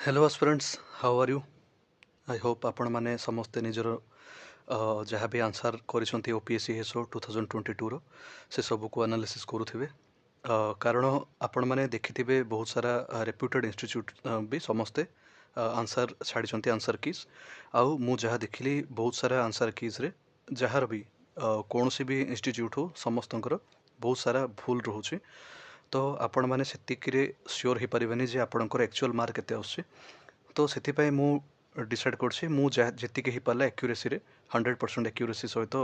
Hello aspirants, how are you? I hope आपण माने समस्ते निजर जहाँ भी आंसर करिसंती ओपीएससी हेसो 2022 रो से सब को एनालिसिस करुथिबे। कारण आपण माने देखिथिबे बहुत सारा रेप्यूटेड इंस्टीट्यूट भी समस्ते आंसर छाड़ी आंसर कीज आउ मु जहाँ देखिली बहुत सारा आंसर कीज रे जहाँ भी कौन सी भी इंस्टीट्यूट हो समस्तंकर बहुत सारा भूल रोचे। तो आपण माने सेतिकिरे श्योर हो पारिबेनी जे आपणकर एक्चुअल मार्क केते आछे। तो से मु डिसाइड करछि मु जेतिके ही पाला एक्यूरेसी रे 100% एक्यूरेसी सहित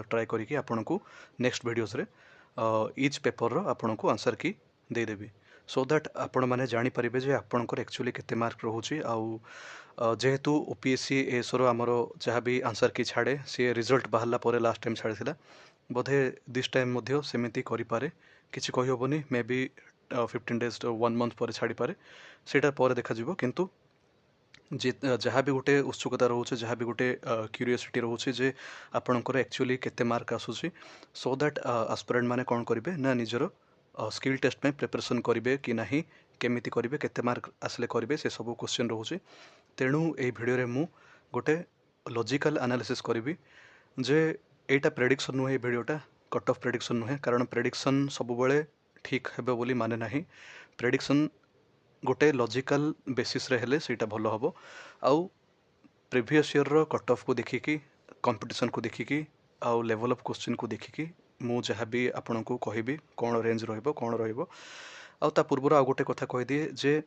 ट्राई करिकि आपनको नेक्स्ट वीडियोस रे ईच पेपर रो आपनको आंसर की दे देबी सो दैट आपण माने जानि परिबे जे आपणकर एक्चुअली केते मार्क रहउछि। आउ जेहेतु ओपीएससी एसरो हमरो जहाँ भी आंसर की छाड़े सी रिजल्ट बाहरला परे last time छाड़िथिला Bodhe this time मध्य सेमिति करि पारे किछि कहि होबनी मे बी 15 डेज 1 मंथ पर छाड़ी पारे सेटा पर देखा जिवो। किंतु जहाँ भी गोटे उत्सुकता रोचे जहाँ भी गोटे क्यूरियोसिटी रोचे जे आपणकर एक्चुअली केते मार्क आसुची सो दैट एस्पिरेंट माने कौन करिवे ना निजर स्किल टेस्ट में प्रिपरेशन करिवे कि नाही केमिति करिवे केते मार्क आसले करिवे से सब क्वेश्चन रोचे। तेणु ए वीडियो रे मु गोटे लॉजिकल एनालिसिस करिवी जे एटा प्रेडिक्शन नुहे वीडियोटा कट ऑफ प्रेडिक्शन नुहे कारण प्रेडिक्शन सब बेले ठीक हेबे बोली माने नाही। प्रेडिक्शन गोटे लॉजिकल बेसिस रे हेले सेटा भलो हबो आउ प्रीवियस ईयर रो कट ऑफ को देखिकी कंपटीशन को देखिकी आउ लेवल ऑफ क्वेश्चन को देखिकी मु जहाँ भी आपन को कहबी कौन रेंज रहइबो कौन रहइबो। आउ ता पूर्वर आउ गोटे कथा कहि दिए जे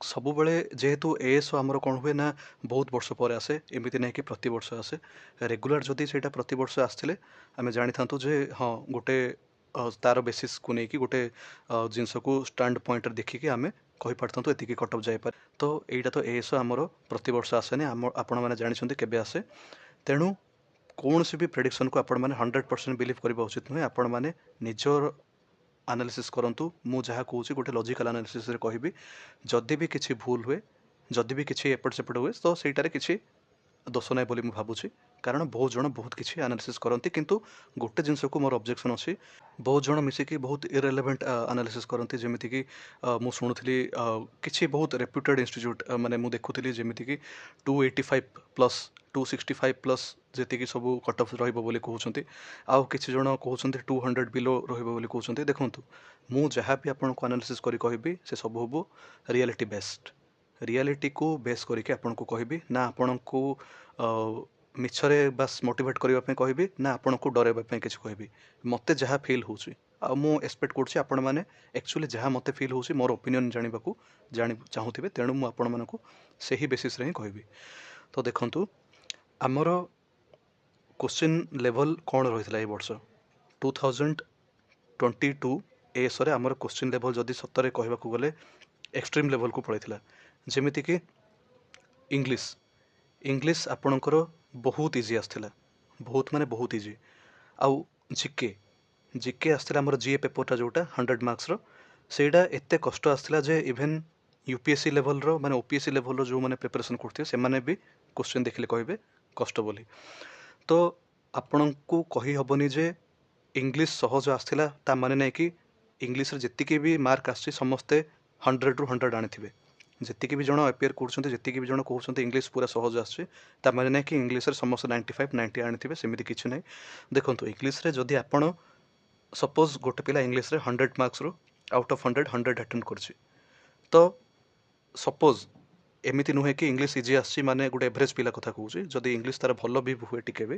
सब बेले जेहेतु एएस आमर कौन हुए ना बहुत वर्ष पर आसे एमती नहीं कि प्रति वर्ष आसे रेगुलर जदि सेटा प्रति वर्ष आसथिले आमे जानि थांतु जे हाँ गोटे तार बेसिस को लेकिन गोटे जिनस को स्टैंड पॉइंट देखिकी आमे कहि पारथंतु एतिकी कट ऑफ जाय पारे। तो एटा तो एएस आमर प्रति वर्ष आसेनी आपण माने जानिछंती केबे आसे। तेणु कौन सी भी प्रेडिक्शन को आपण माने 100% बिलीव करबा उचित नुहे। आपण माने निजर एनालिसिस करंतु मु जहाँ कहूँ गोटे लॉजिकल एनालिसिस रे कहबी जदि भी किसी भूल हुए जदि भी किसी एपट सेपट हुए तो सेटारे किसी दोष ना बोली भावुची कारण बहुत जन बहुत किसी एनालिसिस करती किंतु गोटे जिनस को मोर ऑब्जेक्शन अच्छी बहुत जन मिसिकी बहुत इरेलेवेंट एनालिसिस करती जमीती कि मु शुणुली किसी बहुत रेप्यूटेड इंस्टीट्यूट माने मु देखुली जमीती कि 285 प्लस 265 प्लस जी सब कट ऑफ रही कहते आउ किसी जन कहते 200 बिलो रही देखूँ मु जहाँ भी आपको एनालिसिस करी कहबी से सब हम रियलिटी बेस्ड रियलिटी को बेस करके आपन को कहबी ना आपन को मिछरे बस मोटिवेट करने कहबी ना आपन को डरैबा किसी कहबी मते जहाँ फील होची आ मु एक्सपेक्ट करछि आपन माने एक्चुअली जहाँ मते फील होची मोर ओपिनियन जानी चाहूथिबे तेणु मु आपन मानकु सही बेसिस रे ही कहबी। तो देखंतु आमर क्वेश्चन लेवल कौन रही है वर्ष 2022 एस रे आमर क्वेश्चन लेवल जदि सतरे कहबाकू गले एक्सट्रीम लेवल को पड़ता जमीती कि इंग्लिश इंग्लिश आपणकर बहुत इजी आसला बहुत माने बहुत इजी आउ जीके जीके आसला आमर जीए पेपरटा जोटा 100 मार्क्स रो सेटा एते कष्ट आसला जे इवेन यूपीएससी लेवल रो माने ओपीएससी लेवल रो जो माने प्रिपरेशन करथियो से माने भी क्वेश्चन देखले कहबे कष्ट बोली। तो आपण को कही हबनी जे इंग्लिश सहज आसला ता माने नै कि इंग्लिश रे जतिके भी मार्क आछि समस्ते 100 ରୁ 100 आनी जी भी जन अपेयर कर भी जन कहते इंग्लिश पूरा सहज आसता मैंने ना कि इंग्लिश समस्त 95 90 आनी सेमती किसी ना। देखो इंग्लिश जदि आपण सपोज गोटे पिला इंग्लिश 100 मार्क्स रू आउट ऑफ 100 अटेम्प्ट कर तो सपोज एमती नुहे कि इंग्लिश इजी आसी माने गोटे एवरेज पिला कथा कहूँ जदि इंग्लिश तार भल भी हुए टिके भी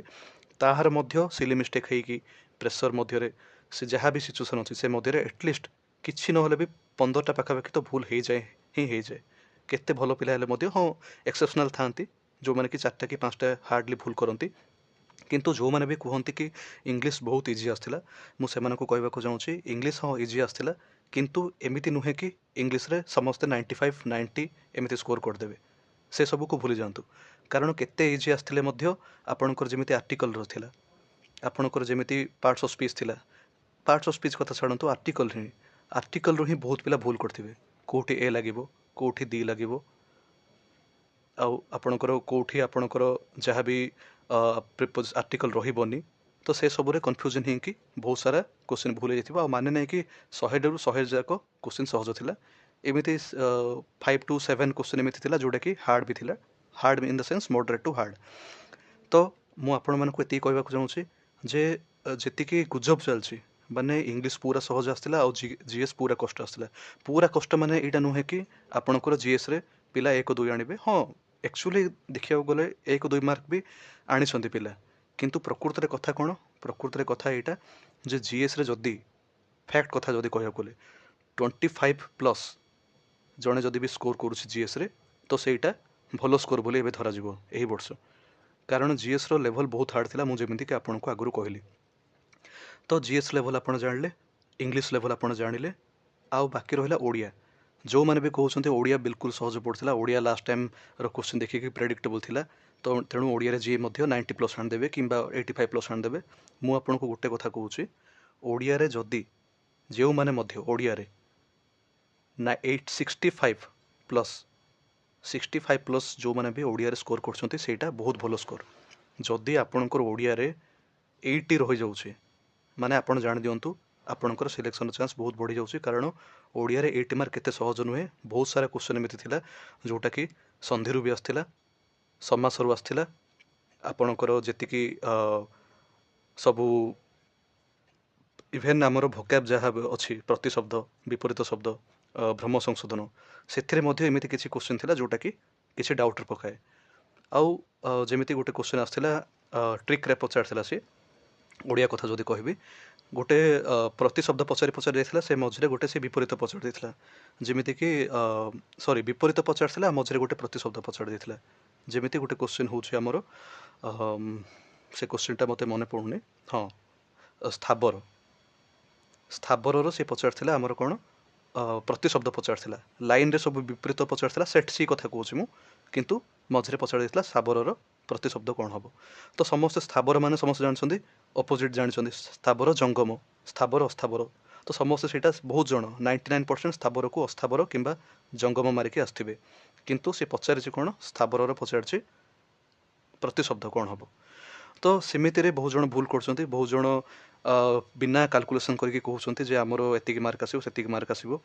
ताहार मध्य सिली मिस्टेक होगी प्रेसर मध्य से जहाँ भी सिचुएसन अच्छी से मध्य एटलिस्ट किसी ना भी 15टा पाखापाखि तो भूल हो जाए ही हो जाए केते भल पिला हेले मध्य हाँ एक्सेप्शनल थांती जो मैंने कि 4टा कि 5टा हार्डली भूल करती किंतु जो मैंने भी कहते कि इंग्लिश बहुत इजी आसला मुझे कहवाक चाहूँगी इंग्लिश हाँ इजी आसला किंतु एमती नुहे कि इंग्लिश रे समस्ते 95 90 एमती स्कोर करदे से सब को भूली जातु कारण केते इजी आसते आपणकर जमी आर्टिकल रहा आपणकर जमी पार्ट्स ऑफ स्पीच थिला पार्ट्स ऑफ स्पीच कथा छाड़ू आर्टिकल रू ही बहुत पिला भूल करथिबे कोठी ए लागिबो कोठी दी लागिबो आउ आपणकर कोठी आपणकर जहाँ भी प्रिपोज आर्टिकल रहिबोनी तो से सब रे कन्फ्यूजन ही बहुत सारा क्वेश्चन भूल जाइथिबो आ माने नै कि 100 रू 100 जाक क्वेश्चन सहज थिला एमती 5 to 7 क्वेश्चन एमती थिला जोटा कि हार्ड भी थिला, hard in the sense moderate to hard. तो मु आपण मानक एति कहबा चाहूँगी जे जेतिकी गुजब चलची माने इंग्लिश पूरा सहज आसला और जीएस पूरा कष्ट आसला। पूरा कष्ट माने एटा नुहे कि आपणकर जीएस रे पिला 1-2 आनिबे। हाँ एक्चुअली देखिया गले 1-2 मार्क भी आनिसंती पिला, किंतु प्रकृत रे कथा कोन, प्रकृत रे कथा एटा जे जीएस रे जदी फैक्ट कथा जदी कहया गले 25+ जणे जदी भी स्कोर करूछि जीएस रे तो सेटा भलो स्कोर बोली एबे धरा जिवो एही वर्ष। कारण जीएस रो लेवल बहुत हार्ड थिला, मु जेमिति कि आपनको आगुरु कहली। तो जीएस लेवल आपण जानले, इंग्लिश लेवल आपण जानिले, आउ बाकी रहिला ओडिया। जो माने भी कहउछन्ते ओडिया बिल्कुल सहज पड़थिला, ओडिया लास्ट टाइम रो क्वेश्चन देखि कि प्रेडिक्टेबल थिला। तो तेणु ओडिया रे जी मध्ये 90+ आन देबे किंबा 85+ आन देबे। मु आपनको गुटे कथा कहउछि, ओडिया रे जदी जेउ माने मध्ये ओडिया रे ना 865+ 65+ जो माने भी ओडिया रे स्कोर करछन्ते सेटा बहुत भलो स्कोर। जदि आपणकर ओडिया रे 80 रहि जाउछि माने आपण जान दियंतु आपणकर सिलेक्शन चांस बहुत बढ़ी जाउछि। कारण ओडिया रे 80 मार्क केते सहज नुहे। बहुत सारा क्वेश्चन एमिति थिला जोटा कि संधिरु भी आस्थिला, समासरु आस्थिला, आपणकर जेतिकी सबु इभेन आमर भोकाब जहाँ अच्छी प्रतिशब्द विपरीत शब्द भ्रम संशोधन से एमती किसी क्वेश्चन थिला जोटा कि किसी डाउट पकाए। आउ जमीती गोटे क्वेश्चन आसला ट्रिक रे पचार सी ओडिया कथा जदि कहबी गोटे प्रतिशब्द पचारि पचारि देइथिला, से मझिरे गोटे से विपरीत पचारि देइथिला। जेमिति कि सॉरी विपरीत पचारिथिला मझिरे गोटे प्रतिशब्द पचारि देइथिला। जेमिति गोटे क्वेश्चन होउछि हमर से क्वेश्चनटा मते मने पड़ुनी। हाँ स्थावर, स्थावर से पचार आमर कौन प्रतिशब्द पचार लाइन रे सब विपरीत पचार सेट सी कथा कहूँ मु, किंतु मझे पचार स्थावर प्रतिशब्द कौन हम। तो समस्त स्थावर माने समस्त जानते अपोजिट जानते, स्थावर जंगम, स्थावर अस्थावर। तो समस्त सेटा बहुत जन 99% स्थावर को अस्थावर किंबा जंगम मारिकी आसथिबे, किंतु से पचारिछि कौन स्थावर पचारिछि प्रतिशब्द कौन हम। तो सेमिति बहुत जन भूल कर, बहुत जन बिना कैलकुलेशन करके कहते जे आमर एतिक मार्क आसो से मार्क आसो।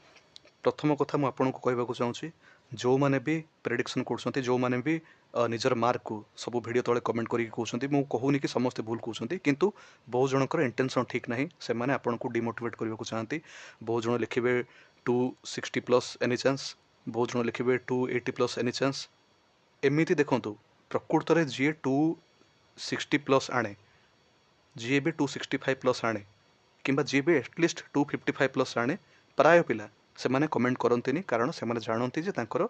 प्रथम कथा मुझे आपको कहवाक चाहूँगी, जो मैंने भी प्रेडिक्शन कर जो मैंने भी निजर मार्क को सब वीडियो तले कमेंट करके कहते, मुझे कहूनी कि समस्ते भूल कहते, किंतु बहुत जनकर इंटेंशन ठीक ना, से मैंने आपको डिमोटिवेट करने को चाहती। बहुत जन लिखे 260+ एनी चांस, बहुत जन लिखे 280+ एनी चांस। एमती देखु प्रकृत में जी 260+ आने, जी भी 265+ आने, किंबा जी भी एटलिस्ट 255+ आने, प्राय पिला से माने कमेंट करंतिनी। कारण से माने जानती जे तांकर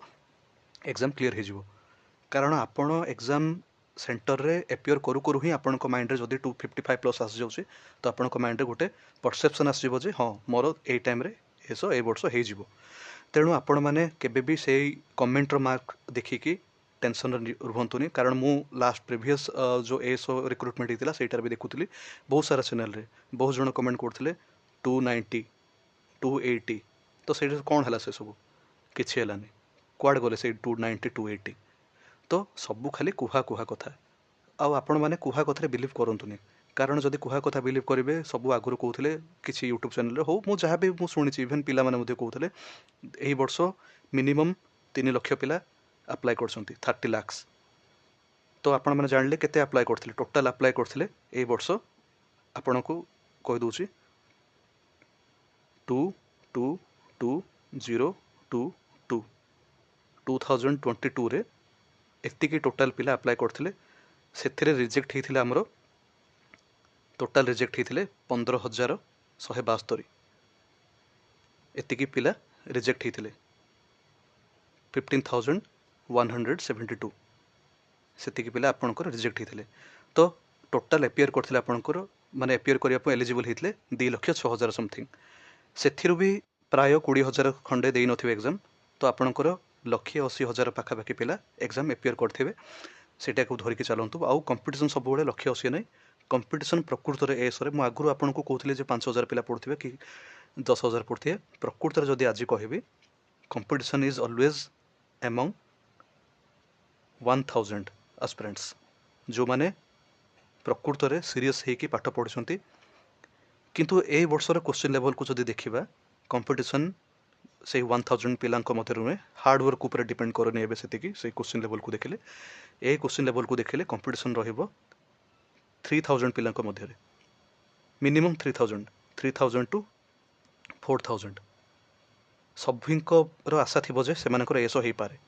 एग्जाम क्लियर हो। कारण आपण एग्जाम सेंटर रे एपियर करू करू ही आपण को माइंड रे जदी 255+ आस जाउछि तो आपण को माइंड रे गोटे परसेप्शन आस जिवो जे हां मोर ए टाइम रे एसो ए वर्ष हे जिवो। तेणु आपण माने केबे भी सेही कमेंट रो मार्क देखिकी टेंशन रुहंतुनी। कारण मु लास्ट प्रीवियस जो एसो रिक्रुटमेंट हितला सेटार भी देखुतली, बहुत सारा चैनल रे बहुत जण कमेंट करथिले 290 280। तो सेटा कोन हला से सब किछि हलानी, कुआड गले से 290 280। तो सबू खाली कुहा कुहा कथा। आउ आपण माने कुहा कथा बिलीव करंतुनी। कारण जदि कुहा कथा बिलीव करेंगे, सब आगुरी कहते किसी यूट्यूब चैनल हो मु जहाँ भी मुझे शुणी इभेन पिला कहते यही वर्ष मिनिमम 3 लाख पिला अप्लाई कर 30 लाख। तो आपण मैंने जानले केते अप्लाई करथिले, टोटल अप्लाई करथिले ए वर्ष आपण को कह दूची 222022 2022 रे एतिकी टोटल पिला अप्लाई करथिले। सेथिरे रिजेक्ट होइथिले हमरो टोटल रिजेक्ट होइथिले 15,172। एतिकी पिला रिजेक्ट होइथिले 15,172 सेतिकी पिला आपणकर रिजेक्ट होइथिले। तो टोटल एपियर करथिले आपणकर माने एपियर करिया पे एलिजिबल होइथिले 2,06,000 समथिंग। सेथिरु भी प्राय 20,000 खंडे देई नथिबे एग्जाम। तो आपणकर 1,80,000 पाखापाखि पिला एग्जाम एपियर करथिबे। सेटा को धरिकी चलतु। आउ कंपिटिशन सब बड़े 180 नहीं, कंपिटिशन प्रकृत में एसरे मुझे आगुरी आपको कहते जे 5,000 पिला पढ़ुवे कि 10,000 पढ़ुवे। प्रकृत में जदि आज कहबी competition is always among 1,000 aspirants जो माने प्रकृत में सीरीयस होगी पाठ पढ़ुंट। किंतु ए वर्षर क्वेश्चन लेवल को जदि देखा कंपिटिशन से 1000 पिलांको मध्य नुहे हार्डवर्क उपर डिपेंड करनी एबे सेतिकी से क्वेश्चन लेवल को देखिले ए क्वेश्चन लेवल को देखिले कंपटीशन रहिबो 3000 पिलांको मध्य रे मिनिमम 3000 टू 4000 सभिंको रो आशा थिबो जे सेमानकर एसो हेई पारे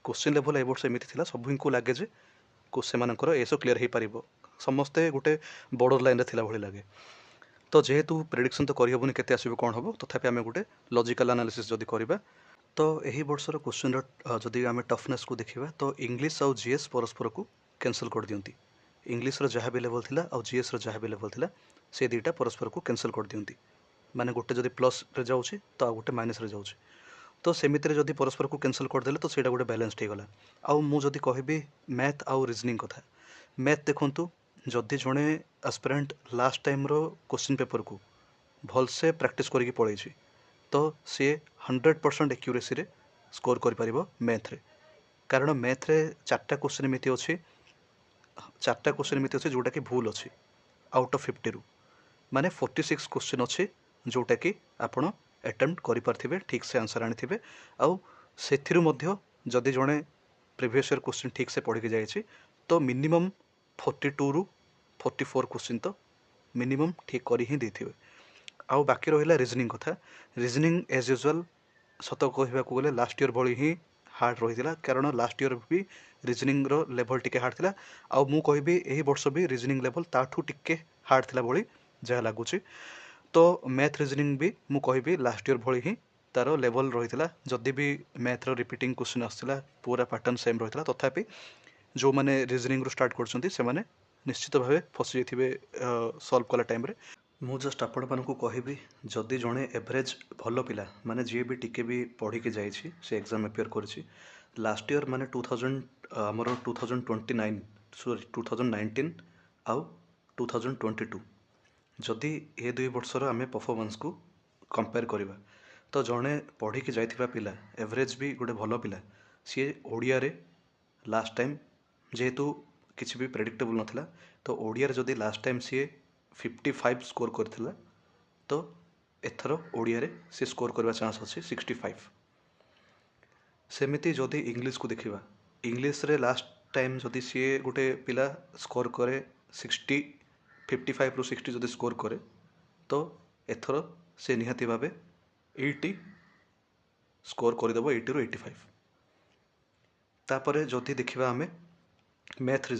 क्वेश्चन लेवल ए वर्ष एमिति थिला सभिंको लागे जे को सेमानकर एसो क्लियर हेई पारिबो समस्ते गुटे बॉर्डर लाइन रे थिला भली लागे तो जेहेतु प्रेडिक्शन तो करहबनी केते आसीबो कोन हबो तथापि आमे गुटे लॉजिकल एनालिसिस जदी करबा तो एही वर्षर क्वेश्चन जदी आमे टफनेस को देखिबा तो इंग्लिश और जीएस परस्पर को कैंसिल कर दियंती इंग्लिश रो जहा भी लेवल थिला और जीएस रो जहा भी लेवल थिला से दुईटा परस्पर को कैंसिल कर दियंती माने गोटे जदी प्लस रे जाउची तो आ गोटे माइनस रे जाउची तो सेमिति रे जदी परस्पर को कैंसिल कर देले तो सेटा गोटे बैलेंस्ड हे गला आ मु जदी कहबी मैथ आ रीजनिंग कथा मैथ देखंतु जदि जड़े एस्पिरेंट लास्ट टाइम रो क्वेश्चन पेपर को भलसे प्रैक्टिस करके पढ़ी तो सी 100% एक्यूरेसी रे स्कोर कर पारिबो मैथ रे कारण मैथ रे चारटा क्वेश्चन एमिति अछि जोटा कि भूल अछि आउट ऑफ 50 रु माने 46 क्वेश्चन अछि जोटा कि आपण अटेम्प्ट करि पारथिबे ठीक से आंसर आनिथिबे आउ सेथिरु मध्य जदि जड़े प्रीवियस ईयर क्वेश्चन ठीक से पढ़ी के जाइछि तो मिनिमम 42 रु 44 क्वेश्चन तो मिनिमम ठीक कर ही देथिबे आउ बाकी रहिला रीजनिंग कथा रीजनिंग एज यूजुअल सत कहबा को गले लास्ट ईयर भली ही हार्ड रहितिला कारण लास्ट ईयर भी रीजनिंग रो लेवल टिके हार्ड थिला आउ मु कहबी एही वर्ष भी रीजनिंग लेवल ताठू टिके हार्ड थिला भली जहा लागुची तो मैथ रीजनिंग भी मु कहबी लास्ट ईयर भली ही तार लेवल रहितिला जदि भी मैथ रो रिपीटिंग क्वेश्चन आस्थिला पूरा पैटर्न सेम रहितिला तथापि जो माने रीजनिंग रो स्टार्ट करछंती से माने निश्चित भाव फसी जाइथिबे सॉल्व कला टाइम रे मु जस्ट आपण मानकु कहबी जदि जणे एवरेज भलो पिला माने जे भी टिके भी पढ़ी के जाइछि से एग्जाम अपियर करछि लास्ट ईयर माने 2000 हमरो 2029 सॉरी 2019 आउ 2022 जदि ए दुई वर्षर आमे परफॉर्मेंस को कंपेयर करिबा तो जणे पढ़ी के जाइथिबा पिला एवरेज भी गोटे भलो पिला सी ओडिया रे लास्ट टाइम जेहेतु किसी भी प्रेडिक्टेबल नथिला तो ओडिया रे जदि लास्ट टाइम सी 55 स्कोर करथिला तो एथरो ओडिया रे से स्कोर करबा चांस अछि 65 सेमिति जदि इंग्लिश को देखिबा इंग्लिश रे लास्ट टाइम जदि सी गोटे पिला स्कोर करे 60 55 रु 60 जदि स्कोर करे तो एथरो से निहाती भाबे 80 स्कोर कर देबो 80 रु 85 तापरे जदि देखिबा हमें मैथ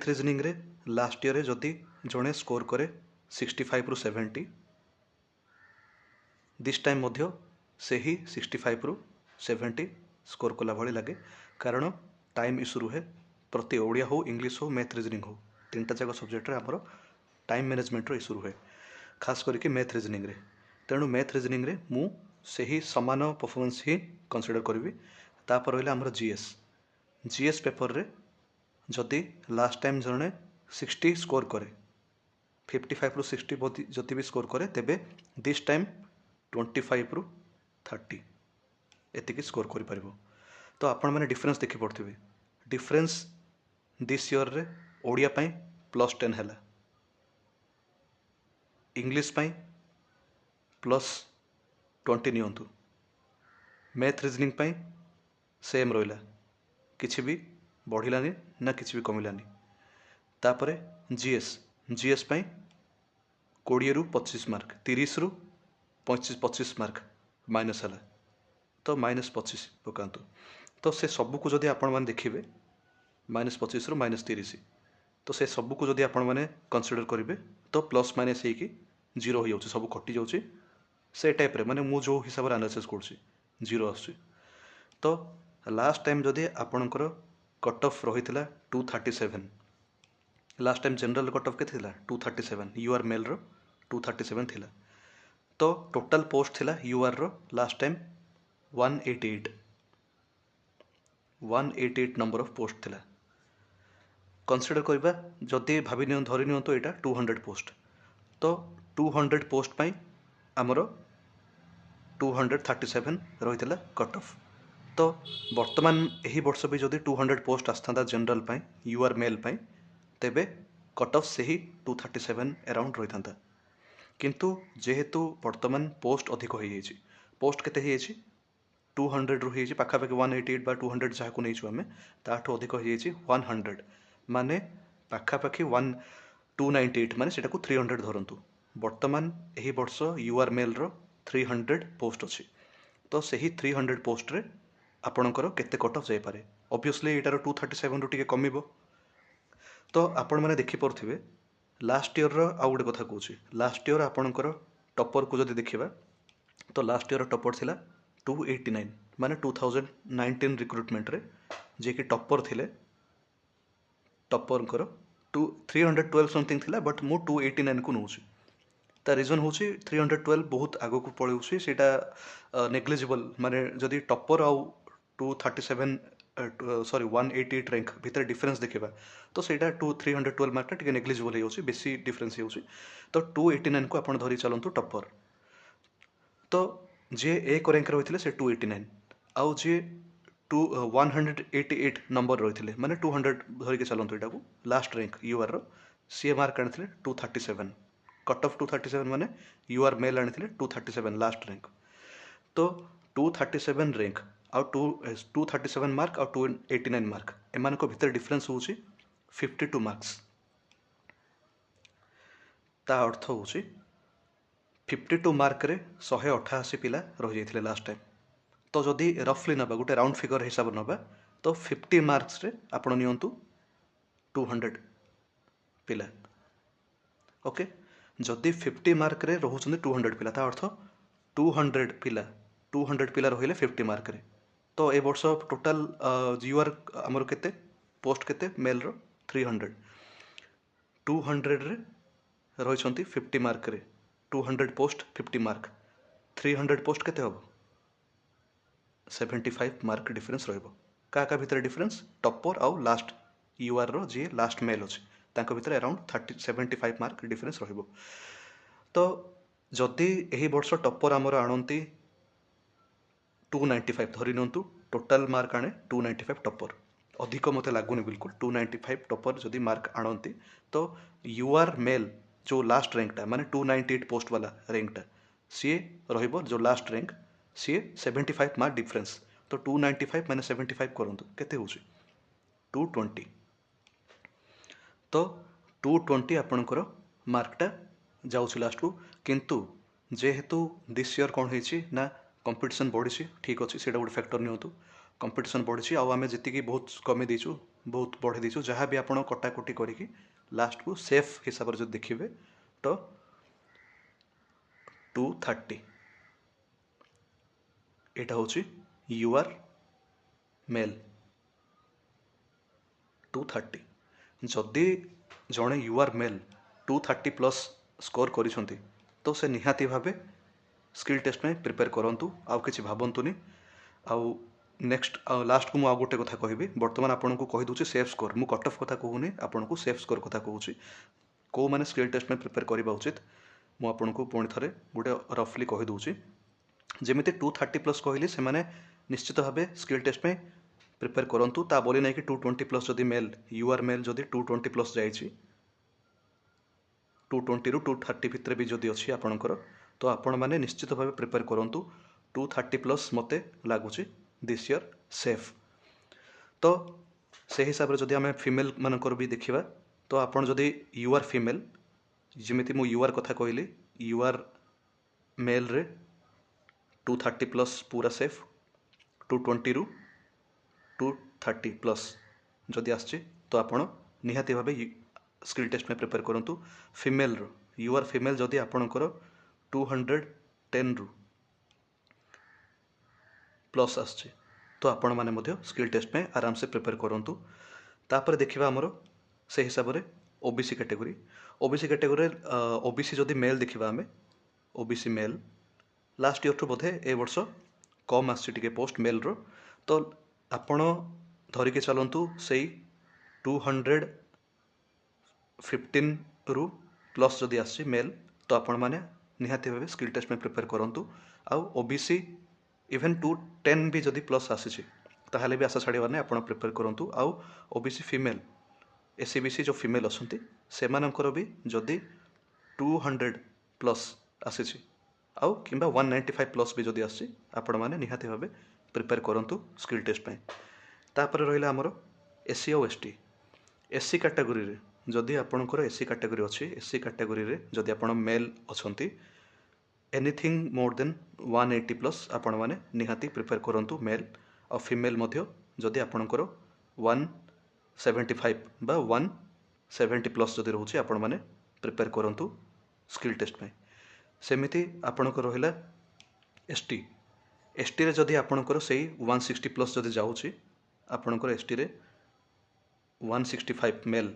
रीजनिंग रे लास्ट ईयर जदि जड़े स्कोर करे 65 रु 70 दिस टाइम मध्य से ही 65 रु 70 स्कोर कला भली लगे कारण टाइम इश्यू रुहे प्रति ओडिया हो इंग्लिश हो मैथ रीजनिंग हो तीनटा जाक सब्जेक्ट रे हमरो टाइम मैनेजमेंट रो इश्यू रुहे खास करके मैथ रीजनिंग रे तेणु मैथ रीजनिंग रे मु से ही समान परफॉर्मेंस ही कंसीडर करबी तापर रहला हमरो जीएस पेपर रे जदि लास्ट टाइम जने 60 स्कोर करे 55 रु 60 जति भी स्कोर करे तेबे दिस टाइम 25 रु 30 एतिकी स्कोर करि परिबो तो आपण माने डिफरेंस देखि पड़थिबे डिफरेंस दिस ईयर रे ओडिया पई +10 हैला इंग्लिश पई +20 नियंतु मैथ रीजनिंग पई सेम रहिला किछि भी बढ़िलानी ना किछि भी कमिलानी तापरे जीएस पई 20 रु 25 मार्क 30 रु 25 मार्क माइनस हला तो -25 पकांतु तो से सब को जदि आपण माने देखिबे -25 रु -30 तो से सब को जदि आपण माने कंसीडर करिवे तो प्लस माइनस हे कि 0 हो जाउची सब कटि जाउची से टाइप रे माने मु जो हिसाब रे एनालिसिस करछि 0 आछी तो लास्ट टाइम जदि आपणकर कट ऑफ रहितला 237 last time general cut off के थिला 237 यूआर मेल रो 237 थिला तो टोटल पोस्ट थिला यूआर रो last time 188 number of post थिला कंसीडर करबा जदि भाबी नियो धरि नियो तो एटा 200 पोस्ट तो 200 पोस्ट पई हमरो 237 रहितला कट ऑफ तो वर्तमान यही वर्ष भी जदि 200 पोस्ट आस्था जनरल पाई यूआर मेल पाई तेबे कट ऑफ से ही 237 अराउंड रही था किंतु जेहेतु वर्तमान पोस्ट अधिक हो जाइए पोस्ट केते ହେଇଛି 200 ରୁ ହେଇଛି ପାଖାପାଖି 188 ବା 200 ଯାହାକୁ ନେଇଛୁ ଆମେ ତାଠୁ ଅଧିକ ହେଇଯାଇଛି 100 ମାନେ ପାଖାପାଖି 298 ମାନେ ସେଟାକୁ 300 ଧରନ୍ତୁ। ବର୍ତ୍ତମାନ ଏହି ବର୍ଷ ୟୁଆର୍ ମେଲ୍ର 300 ପୋଷ୍ଟ ଅଛି। ତ ସେହି 300 ପୋଷ୍ଟରେ ଆପଣଙ୍କର କେତେ କଟ୍ ଅଫ୍ ଯାଇପାରେ? ଅବଭିୟସଲି ଏଇଟାର 237ରୁ ଟିକେ କମିବ। ତ ଆପଣମାନେ ଦେଖିପାରୁଥିବେ ଲାଷ୍ଟ ଇୟର୍ର ଆଉ ଗୋଟେ କଥା କହୁଛି, ଲାଷ୍ଟ ଇୟର୍ ଆପଣଙ୍କର ଟପର୍କୁ ଯଦି ଦେଖିବା ତ ଲାଷ୍ଟ ଇୟର୍ର ଟପର୍ ଥିଲା 289 ମାନେ 2019 ରିକ୍ରୁଟମେଣ୍ଟରେ ଯିଏକି ଟପର୍ ଥିଲେ ଟପର୍ଙ୍କର 312 ସମଥିଙ୍ଗ ଥିଲା ବଟ୍ ମୁଁ 289କୁ ନେଉଛି। ତା ରିଜନ୍ ହେଉଛି 312 ବହୁତ ଆଗକୁ ପଳାଉଛି, ସେଇଟା ନେଗ୍ଲିଜିବଲ୍, ମାନେ ଯଦି ଟପର୍ ଆଉ 188 ର୍ୟାଙ୍କ ଭିତରେ ଡିଫରେନ୍ସ ଦେଖିବା ତ ସେଇଟା 312 ମାର୍କଟା ଟିକେ ନେଗ୍ଲିଜିବଲ୍ ହେଇଯାଉଛି, ବେଶୀ ଡିଫରେନ୍ସ ହେଇଯାଉଛି। ତ 289କୁ ଆପଣ ଧରି ଚାଲନ୍ତୁ ଟପର୍। ତ ଯିଏ ଏକ ର୍ୟାଙ୍କରେ ରହିଥିଲେ ସେ 289 ଆଉ ଯିଏ 188 ନମ୍ବର ରହିଥିଲେ ମାନେ 200 ଧରିକି ଚାଲନ୍ତୁ ଏଇଟାକୁ ଲାଷ୍ଟ ର୍ୟାଙ୍କ ୟୁଆର୍ର, ସିଏ ମାର୍କ ଆଣିଥିଲେ 237 କଟ୍ ଅଫ୍ 237 ମାନେ ୟୁଆର୍ ମେଲ୍ ଆଣିଥିଲେ 237 ଲାଷ୍ଟ ର୍ୟାଙ୍କ। ତ 237 ର୍ୟାଙ୍କ ଆଉ 237 ମାର୍କ ଆଉ 289 ମାର୍କ ଏମାନଙ୍କ ଭିତରେ ଡିଫରେନ୍ସ ହେଉଛି 52 ମାର୍କସ୍। ତା ଅର୍ଥ ହେଉଛି 52 ମାର୍କରେ 188 ପିଲା ରହିଯାଇଥିଲେ ଲାଷ୍ଟ ଟାଇମ୍। ତ ଯଦି ରଫଲି ନେବା ଗୋଟେ ରାଉଣ୍ଡ ଫିଗର ହିସାବ ନେବା ତ 50 ମାର୍କସରେ ଆପଣ ନିଅନ୍ତୁ 200 ପିଲା। ଓକେ, ଯଦି 50 ମାର୍କରେ ରହୁଛନ୍ତି 200 ପିଲା ତା ଅର୍ଥ 200 ପିଲା ରହିଲେ 50 ମାର୍କରେ। ତ ଏ ବର୍ଷ ଟୋଟାଲ ୟୁଆର୍ ଆମର କେତେ ପୋଷ୍ଟ କେତେ ମେଲ୍ର 300, 200ରେ ରହିଛନ୍ତି 50 ମାର୍କରେ, 200 ପୋଷ୍ଟ 50 ମାର୍କ, 300 ପୋଷ୍ଟ କେତେ ହେବ 75 ମାର୍କ ଡିଫରେନ୍ସ ରହିବ। କାହା କାହା ଭିତରେ ଡିଫରେନ୍ସ? ଟପର୍ ଆଉ ଲାଷ୍ଟ ୟୁଆର୍ର ଯିଏ ଲାଷ୍ଟ ମେଲ୍ ଅଛି ତାଙ୍କ ଭିତରେ ଆରାଉଣ୍ଡ 75 ମାର୍କ ଡିଫରେନ୍ସ ରହିବ। ତ ଯଦି ଏହି ବର୍ଷ ଟପର୍ ଆମର ଆଣନ୍ତି 295 ଧରି ନିଅନ୍ତୁ, ଟୋଟାଲ ମାର୍କ ଆଣେ 295 ଟପର୍, ଅଧିକ ମୋତେ ଲାଗୁନି ବିଲକୁଲ 295 ଟପର୍ ଯଦି ମାର୍କ ଆଣନ୍ତି ତ ୟୁଆର୍ ମେଲ୍ ଯେଉଁ ଲାଷ୍ଟ ର୍ୟାଙ୍କଟା ମାନେ 298 ପୋଷ୍ଟ ବାଲା ର୍ୟାଙ୍କଟା ସିଏ ରହିବ, ଯେଉଁ ଲାଷ୍ଟ ର୍ୟାଙ୍କ ସିଏ 75 ମାର୍କ ଡିଫରେନ୍ସ। ତ 295 ମାନେ 75 କରନ୍ତୁ କେତେ ହେଉଛି 220। ତ 220 ଆପଣଙ୍କର ମାର୍କଟା ଯାଉଛି ଲାଷ୍ଟକୁ। କିନ୍ତୁ ଯେହେତୁ ଦିସ୍ ଇୟର୍ କ'ଣ ହେଇଛି ନା କମ୍ପିଟିସନ୍ ବଢ଼ିଛି, ଠିକ୍ ଅଛି ସେଇଟା ଗୋଟେ ଫ୍ୟାକ୍ଟର ନିଅନ୍ତୁ, କମ୍ପିଟିସନ୍ ବଢ଼ିଛି ଆଉ ଆମେ ଯେତିକି ବହୁତ କମେଇ ଦେଇଛୁ, ବହୁତ ବଢ଼େଇ ଦେଇଛୁ, ଯାହା ବି ଆପଣ କଟାକଟି କରିକି ଲାଷ୍ଟକୁ ସେଫ୍ ହିସାବରେ ଯଦି ଦେଖିବେ ତ 230 ଏଇଟା ହେଉଛି ୟୁଆର୍ ମେଲ୍ 230। ଯଦି ଜଣେ ୟୁଆର୍ ମେଲ୍ 230 ପ୍ଲସ୍ ସ୍କୋର କରିଛନ୍ତି ତ ସେ ନିହାତି ଭାବେ ସ୍କିଲ୍ ଟେଷ୍ଟ ପାଇଁ ପ୍ରିପେୟାର କରନ୍ତୁ, ଆଉ କିଛି ଭାବନ୍ତୁନି। ଆଉ ନେକ୍ସଟ ଲାଷ୍ଟକୁ ମୁଁ ଆଉ ଗୋଟେ କଥା କହିବି, ବର୍ତ୍ତମାନ ଆପଣଙ୍କୁ କହିଦେଉଛି ସେଫ୍ ସ୍କୋର, ମୁଁ କଟ୍ ଅଫ୍ କଥା କହୁନି, ଆପଣଙ୍କୁ ସେଫ୍ ସ୍କୋର କଥା କହୁଛି। କେଉଁମାନେ ସ୍କିଲ୍ ଟେଷ୍ଟ ପାଇଁ ପ୍ରିପେୟାର କରିବା ଉଚିତ ମୁଁ ଆପଣଙ୍କୁ ପୁଣି ଥରେ ଗୋଟେ ରଫଲି କହିଦେଉଛି। ଯେମିତି 230 ପ୍ଲସ୍ କହିଲି ସେମାନେ ନିଶ୍ଚିତ ଭାବେ ସ୍କିଲ୍ ଟେଷ୍ଟ ପାଇଁ ପ୍ରିପେୟାର କରନ୍ତୁ, ତା ବୋଲି ନାହିଁ କି 220 ପ୍ଲସ୍ ଯଦି ମେଲ୍ ୟୁଆର୍ ମେଲ୍ ଯଦି 220 ପ୍ଲସ୍ ଯାଇଛି, 220ରୁ 230 ଭିତରେ ବି ଯଦି ଅଛି ଆପଣଙ୍କର ତ ଆପଣମାନେ ନିଶ୍ଚିତ ଭାବେ ପ୍ରିପେୟାର କରନ୍ତୁ। 230 ପ୍ଲସ୍ ମୋତେ ଲାଗୁଛି ଦିସ୍ ଇୟର୍ ସେଫ୍। ତ ସେହି ହିସାବରେ ଯଦି ଆମେ ଫିମେଲ୍ ମାନଙ୍କର ବି ଦେଖିବା ତ ଆପଣ ଯଦି ୟୁଆର୍ ଫିମେଲ୍, ଯେମିତି ମୁଁ ୟୁଆର୍ କଥା କହିଲି, ୟୁଆର୍ ମେଲ୍ରେ 230 ପ୍ଲସ୍ ପୁରା ସେଫ୍, 220ରୁ 230 ପ୍ଲସ୍ ଯଦି ଆସିଛି ତ ଆପଣ ନିହାତି ଭାବେ ସ୍କିଲ୍ ଟେଷ୍ଟ ପାଇଁ ପ୍ରିପେୟାର କରନ୍ତୁ। ଫିମେଲ୍ର ୟୁଆର୍ ଫିମେଲ୍ ଯଦି ଆପଣଙ୍କର 210ରୁ ପ୍ଲସ୍ ଆସିଛି ତ ଆପଣମାନେ ମଧ୍ୟ ସ୍କିଲ୍ ଟେଷ୍ଟ ପାଇଁ ଆରାମସେ ପ୍ରିପେୟାର କରନ୍ତୁ। ତାପରେ ଦେଖିବା ଆମର ସେ ହିସାବରେ ଓବିସି କ୍ୟାଟେଗୋରୀ। ଓବିସି କ୍ୟାଟେଗୋରୀରେ ଓବିସି ଯଦି ମେଲ୍ ଦେଖିବା ଆମେ, ଓବିସି ମେଲ୍ ଲାଷ୍ଟ ଇୟର୍ଠୁ ବୋଧେ ଏ ବର୍ଷ କମ୍ ଆସିଛି ଟିକେ ପୋଷ୍ଟ ମେଲ୍ର, ତ ଆପଣ ଧରିକି ଚାଲନ୍ତୁ ସେଇ 215ରୁ ପ୍ଲସ୍ ଯଦି ଆସିଛି ମେଲ୍ ତ ଆପଣମାନେ ନିହାତି ଭାବେ ସ୍କିଲ୍ ଟେଷ୍ଟ ପାଇଁ ପ୍ରିପେୟାର କରନ୍ତୁ। ଆଉ ଓବିସି ଇଭେନ୍ 210 ବି ଯଦି ପ୍ଲସ୍ ଆସିଛି ତାହେଲେ ବି ଆଶା ଛାଡ଼ିବାର ନାହିଁ, ଆପଣ ପ୍ରିପେୟାର କରନ୍ତୁ। ଆଉ ଓବିସି ଫିମେଲ୍ ଏସିବିସି ଯେଉଁ ଫିମେଲ୍ ଅଛନ୍ତି ସେମାନଙ୍କର ବି ଯଦି 200 ପ୍ଲସ୍ ଆସିଛି आउ किंबा 195 प्लस भी जदि आसी आपण मैंने निहाती भाव प्रिपेयर करूँ स्किल टेस्ट तापर रहा आमर एससी और एसटी एससी कैटेगरी रे जदि आपणकर एससी कैटेगरी अच्छी एससी कैटेगरी रे जदि आपण मेल अच्छा एनीथिंग मोर देन 180 प्लस आपण मैंने निहाती प्रिपेयर करूँ मेल और फीमेल जदि आपणकर 175 बा 170 प्लस जदि रोचे आपण मैंने प्रिपेयर करूँ स्किल टेस्ट सेमिति आपणकर रहा एसटी एसटी रे जदि आपणकर से 160 प्लस जदि जाऊँगी आपणकर एसटी रे 165 मेल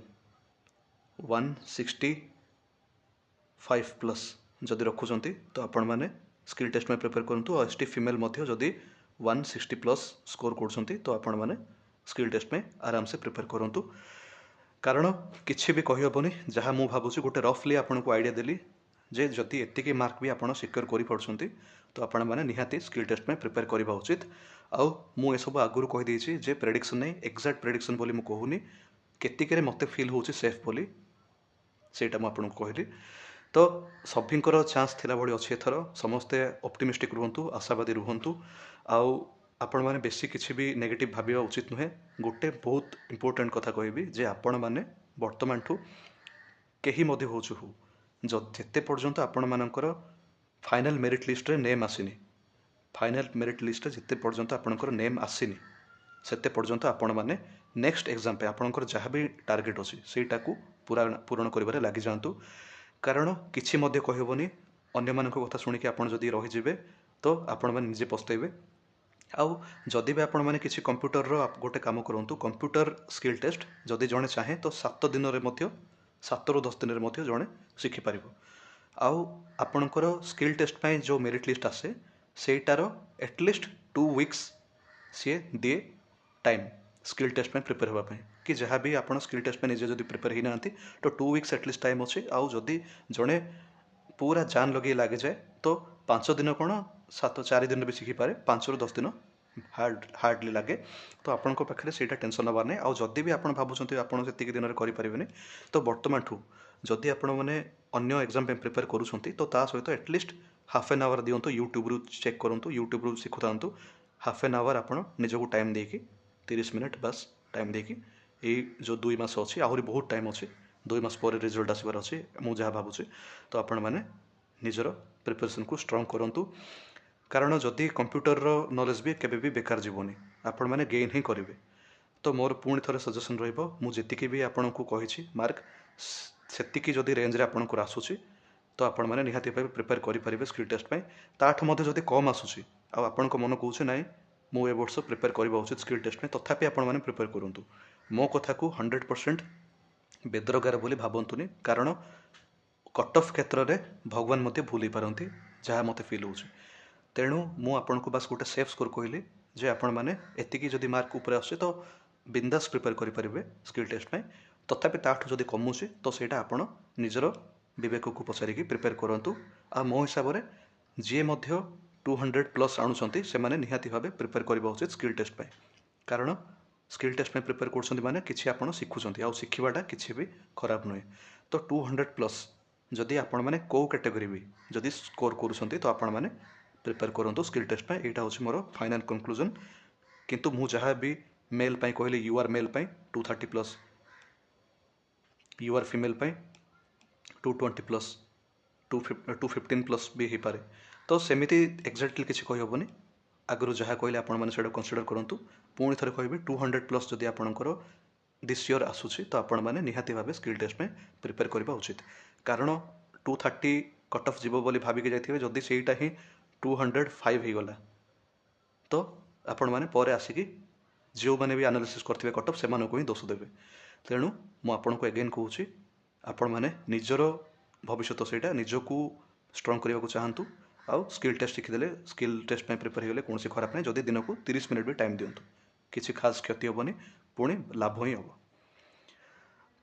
165 प्लस जदि रखुंट तो आपण मैंने स्किल टेस्ट में प्रिपेयर करूँ और एसटी फीमेल जदि 160 प्लस स्कोर कर तो आपण मैंने स्किल टेस्ट में आराम से प्रिपेयर करूँ कारण किसी भी कहीहबनी जहाँ मुझे भावुँ गोटे रफली आपन को आइडिया देली जे जदि एतिकी मार्क भी आपड़ सिक्योर कर तो आपण मैंने निहाती स्किल टेस्ट में प्रिपेयर करवा उचित आउ मु सब आगुरी कहीदे जे प्रेडिक्शन नहीं एक्जाक्ट प्रेडिक्शन बोली मु कहूनी केतिके मते फील होची सेफ बोली सेटा मु आपन को कहली तो सभींकर चांस थिला भली अछि एथर समस्ते ऑप्टिमिस्टिक रुहंतु आशावादी रुहंतु आउ आपण मैंने बेसी किसी भी नेगेटिव भाविबा उचित नुहे गोटे बहुत इंपोर्टेंट कथा कहबी जे आपण मैंने वर्तमान ठू केही मध्य होछु हो जेते पर्यंत आपण मानकर फाइनल मेरिट लिस्ट रे नेम आसीनी फाइनल मेरिट लिस्ट रे जेते पर्यंत आपणकर नेम आसीनी सेते पर्यंत आपण माने नेक्स्ट एग्जाम पे आपणकर जहाँ भी टार्गेट अछि सेटा को पूरण करिबारे लागि जांतु कारण किछि मध्य कहबनी अन्य मानक कथा सुनिके आपण जदि रहि जिवे तो आपण माने निजे पछतैबे आउ जदि भी आपण माने किछि कंप्यूटर रो गोटे काम करंतु कंप्यूटर स्किल टेस्ट जदि जणे चाहे तो 7 दिन रे मध्य 7 ରୁ 10 दिन रे मध्य जणे शिखि पारिबो आउ आपणकर स्किल टेस्ट पय जो मेरिट लिस्ट आसे सेटार एटलिस्ट 2 वीक्स सी दिए टाइम स्किल टेस्ट में प्रिपेयर होगा कि जहाँ भी आप स्किल टेस्ट में निजे जब प्रिपेयर ही ना तो 2 वीक्स एटलिस्ट टाइम अच्छे आउ जदि जड़े पूरा जान लगे लगे जाए तो 5 दिन कौन 4 दिन भी शिखी पारे 5 ରୁ 10 दिन हार्डली लगे तो आपण पाखे से टेंशन हबार नहीं आउ जदि भी आप भावुं आपड़ से दिन में करें तो बर्तमान ठू जदि आपण मैंने अन्य एग्जाम पे प्रिपेयर करूँ तो ता सहित एटलिस्ट हाफ एन आवर दिंतु यूट्यूब रू चेक करूँ यूट्यूब रू शिखु था हाफ एन आवर आप निजक टाइम देकी 30 मिनट बस टाइम देकी यही जो 2 मास अच्छी आहरी बहुत टाइम अच्छी 2 मास पर रिजल्ट आसबार अच्छी मुझे जहाँ भावुँ तो आपण मैंने निजर प्रिपरेशन को स्ट्रंग करूँ कारण जदि कंप्यूटर नॉलेज भी केबे भी बेकार जीवनी आपण मैंने गेन ही करेंगे तो मोर पुणी थे सजेसन रुझे भी आपन को कही मार्क सेतिकी जदि रेंज रे आपन को आसूची तो आपण मैंने निहाती भाव प्रिपेयर करेंगे स्किल टेस्ट पे ताठ मध्य जदि कम आसूची आपण को मन कौच ना मु ए वर्ष प्रिपेयर करवा उचित स्किल टेस्ट में तथापि आपण मैंने प्रिपेयर करूँ मो कथा को 100% बेदरगार बोली भावंतुनी कारण कट ऑफ क्षेत्र में भगवान मत भूल ही पारती जहाँ मत फिल हो तेणु मु आपण को बस गोटे सेफ स्कोर कहली जे आपण मैंने एतिकी जदि मार्क ऊपर आसे तो बिंदास प्रिपेयर करेंगे स्किल टेस्ट में तथापि ताठू जदि कमुची तो सेटा आपण निजर विवेक को पचारिकी प्रिपेयर करूँ आ मो हिसाब से जी 200 प्लस आणुंट से निहाती भाव प्रिपेयर करवा उचित स्किल टेस्ट पे कारण स्किल टेस्ट में प्रिपेयर कर माने किसी आप शिखुंट आ शिखवाटा किसी भी खराब नुहे तो 200 प्लस जदि आपण मैंने कौ कैटेगरी भी जदि स्कोर करुँच तो आपण मैंने प्रिपेयर करूँ स्किल टेस्ट पे यहाँ हूँ मोर फाइनाल कंक्लूजन किंतु मु जहाँ भी मेल पाई कहली यू आर मेल पाई 230 प्लस यू आर फीमेल पाई 220 प्लस 215 प्लस भी हो पारे तो सेमिति एक्जाक्टली किसी कहीहबनी आगु जहाँ कहले आपण मैंने से कनसीडर करूँ पुणी थे कह 200 प्लस जदि आपंकर दिस ईयर आसूसी तो आपण मैंने निहाती भाव स्किल टेस्ट में प्रिपेयर करवा उचित कारण 230 कट ऑफ जीव बोली भाविकी जाइए जदि सेटा ही 205 हो गला तो आपण मैंने पर आसिकी जो मैंने भी एनालिसिस करते कट ऑफ से ही दोष देवे तेणु मुझे एगेन कहूँ आपण मैंने निजर भविष्य से निजक स्ट्रंग करने को चाहतु आउ स्किल टेस्ट शिखिदे स्किल टेस्ट में प्रिपेयर होगले कौन खराब नहीं जदि दिन को 30 मिनट भी टाइम दिंतु किसी खास क्षति हेनी पुणी लाभ ही हम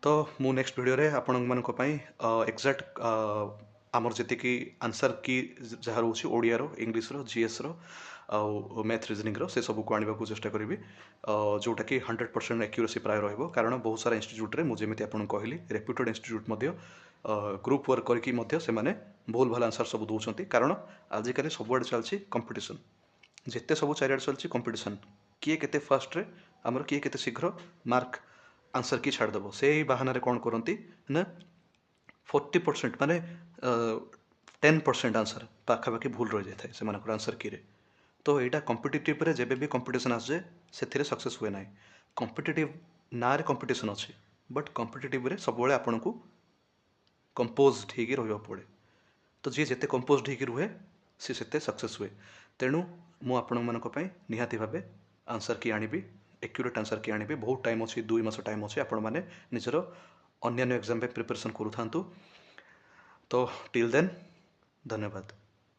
तो मु नेक्स्ट वीडियो रे आपण मानक पई एक्जाक्ट आमर जी आंसर की जहाँ रोचे ओडिया रो इंग्लिश रो जीएस रो आउ मैथ रिजनिंग रो से सब को आने को चेष्टा करी जोटा कि 100% एक्यूरेसी प्राय रहिबो कारण बहुत सारा इंस्टीट्यूट रे मुझे आपको कहली रेप्यूटेड इंस्टीट्यूट ग्रुप वर्क करके मध्य से माने भूल भाल आंसर सब दौरान कारण आजिकल सबुआड़े चलती कंपिटिशन जिते सब चारिआडे चलती कंपिटिशन किए केते फास्ट रे आमर किए केते शीघ्र मार्क आंसर की छाड़देव से ही बाहाना कौन करती ना 40% माने 10% आंसर पाखापाखि भूल रही जाए से आंसर की रे तो यहाँ कम्पिटिटिव रे जेबे भी कंपिटिशन आसे से सक्सेस हुए ना कम्पिटिटिव ना रे कंपिटिशन अच्छी बट कम्पिटिटिव रे सब आपण को कंपोज होगी रहा पड़े तो जी जिते कंपोज होगी रुहे सी से सक्सेस हुए तेणु मु आपण मानी निहाती भावे आंसर की आनी एक्यूरेट आंसर की आनी बहुत टाइम अच्छी 2 मास टाइम अच्छे आपण मैंने निजर अन्य एग्जाम पे प्रिपरेशन करूँ तो टिल देन धन्यवाद।